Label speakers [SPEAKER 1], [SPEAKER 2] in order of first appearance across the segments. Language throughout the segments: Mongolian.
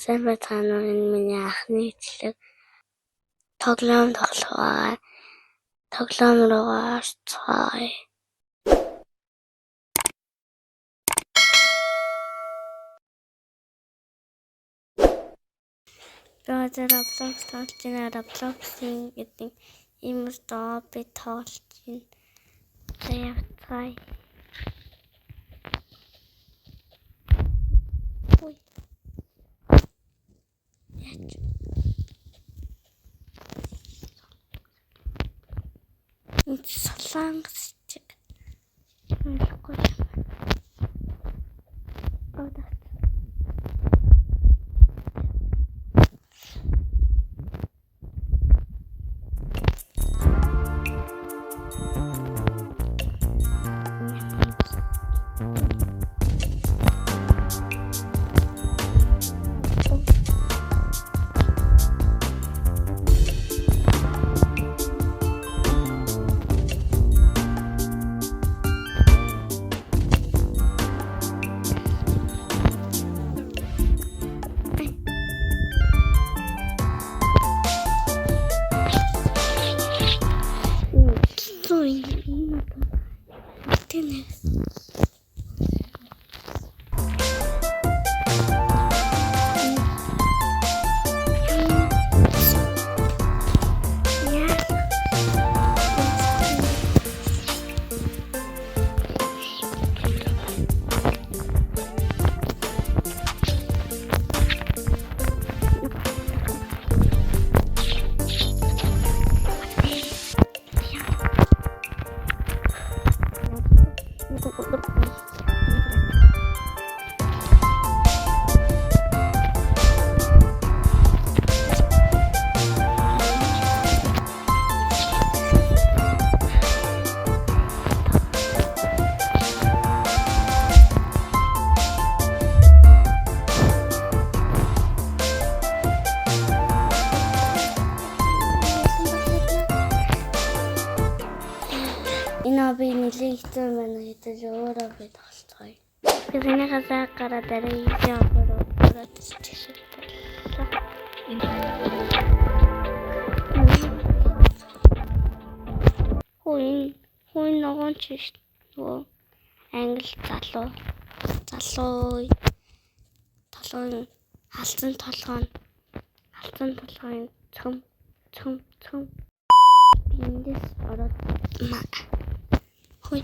[SPEAKER 1] Сайн байцгаана уу? Энэ миний анхны ичлэг тоглоом тоглох. Тоглоом руугаа орцгоё. Тэгээд Roblox тоглож байна. Roblox-ийн гэдэг ийм доо би тоглож байна. Заяагцгаая. Ой. Энд солонгос чиг. Ойлгохгүй юм. Одоо. Би нэлээдсэн байна гэдэг өөрөө би тоглоцгоё. Бидний хасаа гараад арай яагаад чишээ. Хүй ногоон чиш нөгөө англи залуу толгойн халзан толгойн цөм биндээс ороод хүй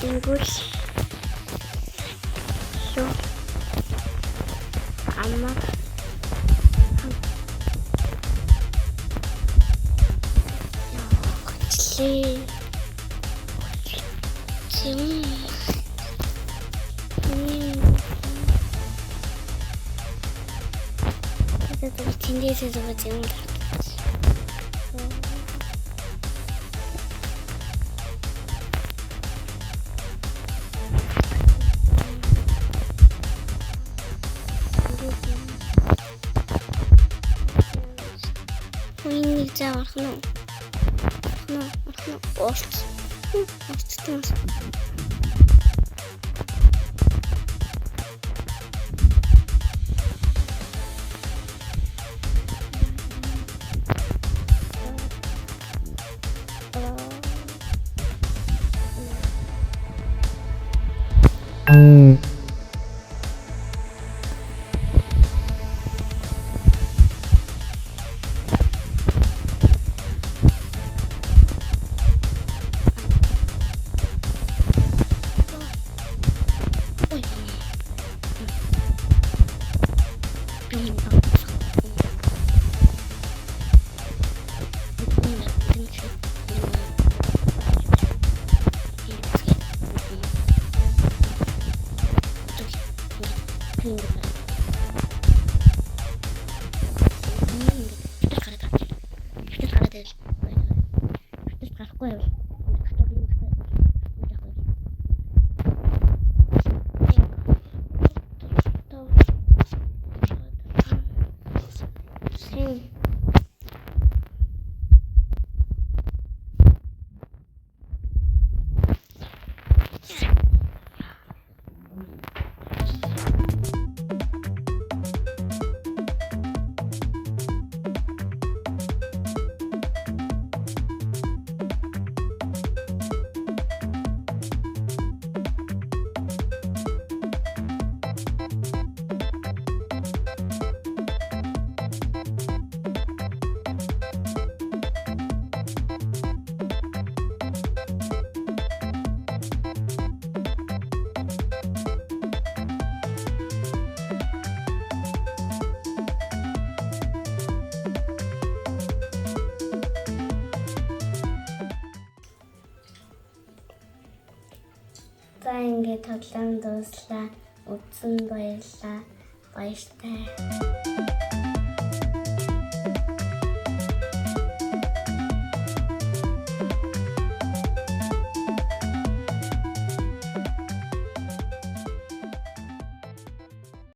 [SPEAKER 1] English. So, amma. За ингээд тоглоом дууслаа. Үзсэн баярлалаа. Баяртай.